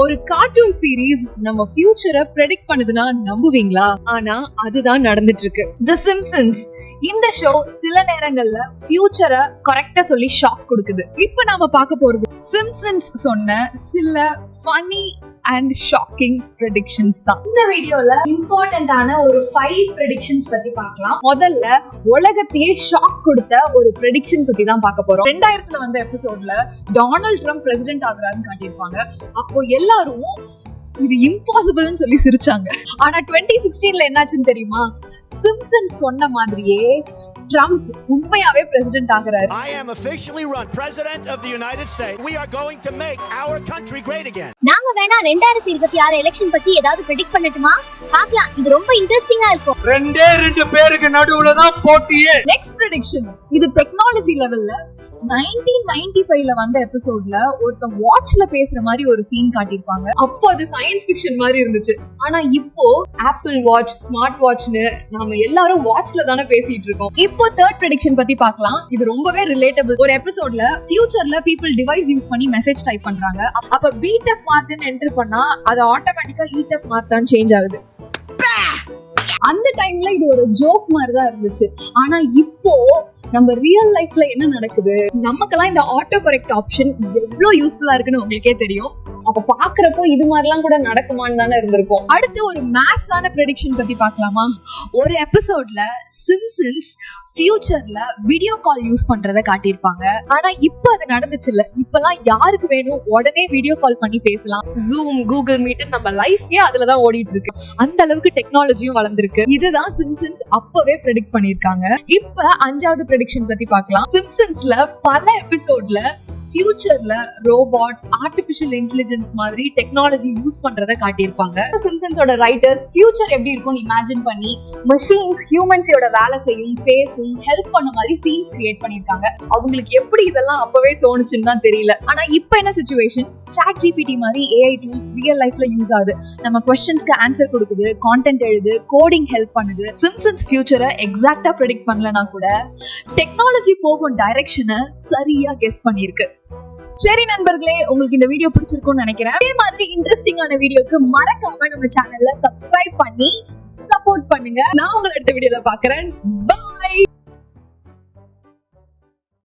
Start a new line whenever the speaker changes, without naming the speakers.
ஒரு cartoon series நம்ம ஃபியூச்சரை ப்ரெடிக்ட் பண்ணுதுன்னா நம்புவீங்களா? ஆனா அதுதான் நடந்துட்டு இருக்கு. தி சிம்ப்சன்ஸ் இந்த ஷோ சில நேரங்கள்ல ஃபியூச்சரை கரெக்டா சொல்லி ஷாக் கொடுக்குது. இப்ப நாம பார்க்க போறது சிம்ப்சன்ஸ் சொன்ன சில ஃபன்னி அண்ட் ஷாக்கிங் ப்ரெடிக்ஷன்ஸ் தான்.
இந்த வீடியோல இம்பார்ட்டன்டான ஒரு 5 ப்ரெடிக்ஷன்ஸ் பத்தி பார்க்கலாம்.
முதல்ல உலகத்தையே ஷாக் கொடுத்த ஒரு ப்ரெடிக்ஷன் பத்தி தான் பார்க்க போறோம். 2000 வந்த எபிசோட்ல டொனால்ட் ட்ரம்ப் பிரசிடென்ட் ஆகுறாருன்னு காட்டியிருப்பாங்க. அப்போ எல்லாரும் இது இம்பாசிபிள்னு சொல்லி சிரிச்சாங்க. ஆனா 2016 என்னாச்சுன்னு தெரியுமா? சிம்ப்சன்ஸ் சொன்ன மாதிரியே ட்ரம்ப் உண்மையாவே பிரசிடென்ட் ஆகுறாரு.
I am officially run president of the United States. We are going to make our country great again.
நாங்க வேணா 2026 எலெக்ஷன் பத்தி ஏதாவது ப்ரெடிக்ட் பண்ணட்டுமா? பார்க்கலாம், இது ரொம்ப இன்ட்ரஸ்டிங்கா இருக்கும்.
ரெண்டு பேருக்கு நடுவுல தான் போட்டியே.
நெக்ஸ்ட் ப்ரெடிக்ஷன் இது டெக்னாலஜி லெவல்ல 1995 வந்த எபிசோட்ல ஒருத்தன் வாட்ச்ல பேசுற மாதிரி ஒரு சீன் காட்டியிருப்பாங்க. அப்போ அது சயின்ஸ் ஃபிக்ஷன் மாதிரி இருந்துச்சு. ஆனா இப்போ ஆப்பிள் வாட்ச், ஸ்மார்ட் வாட்ச்னு நாம எல்லாரும் வாட்ச்ல தானே பேசிட்டு இருக்கோம். இப்போ தேர்ட் ப்ரெடிக்ஷன் பத்தி பார்க்கலாம். இது ரொம்பவே ரிலேட்டபிள். ஒரு எபிசோட்ல ஃபியூச்சர்ல பீப்புள் டிவைஸ் யூஸ் பண்ணி மெசேஜ் டைப் பண்றாங்க. அப்ப பீட்டப் மார்க்னு என்டர் பண்ணா அது ஆட்டோமேட்டிக்கா ஹீட்டப் மார்க் தான் சேஞ்ச் ஆகுது. அந்த டைம்ல இது ஒரு ஜோக் மாதிரி தான் இருந்துச்சு. ஆனா இப்போ நம்ம ரியல் லைஃப்ல என்ன நடக்குது? நமக்கெல்லாம் இந்த ஆட்டோ கரெக்ட் ஆப்ஷன் எவ்வளவு யூஸ்ஃபுல்லா இருக்குன்னு உங்களுக்கே தெரியும். அப்ப பாக்குறப்போ இது மாதிரிலாம் கூட நடக்குமான்னு தானே இருந்திருக்கும். அடுத்து ஒரு மேஸான ப்ரெடிக்ஷன் பத்தி பார்க்கலாமா? ஒரு எபிசோட்ல சிம்ப்சன்ஸ் ஃபியூச்சர்ல வீடியோ கால் யூஸ் பண்றத காட்டியிருப்பாங்க. ஆனா இப்ப அது நடந்துச்சு இல்ல. இப்பெல்லாம் யாருக்கு வேணும் உடனே வீடியோ கால் பண்ணி பேசலாம். ஜூம், கூகுள் மீட், நம்ம லைஃபே அதுலதான் ஓடிட்டு இருக்கு. அந்த அளவுக்கு டெக்னாலஜியும் வளர்ந்துருக்கு. இதுதான் சிம்ப்சன்ஸ் அப்பவே ப்ரெடிக்ட் பண்ணிருக்காங்க. இப்ப 5வது ப்ரெடிக்ஷன் பத்தி பார்க்கலாம். சிம்ப்சன்ஸ்ல பல எபிசோட்ல ஃபியூச்சர்ல ரோபாட்ஸ், ஆர்டிபிஷியல் இன்டெலிஜென்ஸ் மாதிரி டெக்னாலஜி யூஸ் பண்றத காட்டியிருப்பாங்க. சிம்ப்சன்ஸோட ரைட்டர்ஸ் ஃபியூச்சர் எப்படி இருக்கும்னு இமேஜின் பண்ணி மெஷின்ஸ் ஹியூமன்ஸோட வேலை செய்யும், பேசும், ஹெல்ப் பண்ண மாதிரி சீன்ஸ் கிரியேட் பண்ணிருக்காங்க. அவங்களுக்கு எப்படி இதெல்லாம் அப்பவே தோணுச்சுன்னு தான் தெரியல. ஆனா இப்ப என்ன சிச்சுவேஷன்? ChatGPT மாதிரி AI டூல்ஸ் ரியல் லைஃப்ல யூஸ் ஆகுது. நம்ம क्वेश्चंसக்கு ஆன்சர் கொடுக்குது, கான்டென்ட் எழுது, கோடிங் ஹெல்ப் பண்ணுது. சிம்ப்சன்ஸ் ஃபியூச்சரை எக்ஸாக்ட்டா ப்ரெடிக்ட் பண்ணலனா கூட டெக்னாலஜி போகும் டைரக்ஷனை சரியா கெஸ் பண்ணிருக்கு. சரி நண்பர்களே, உங்களுக்கு இந்த வீடியோ பிடிச்சிருக்கும்னு நினைக்கிறேன். அதே மாதிரி இன்ட்ரெஸ்டிங்கான வீடியோக்கு மறக்காம நம்ம சேனல்ல சப்ஸ்கிரைப் பண்ணி சப்போர்ட் பண்ணுங்க. நான் உங்களை அடுத்த வீடியோல பார்க்கறேன்.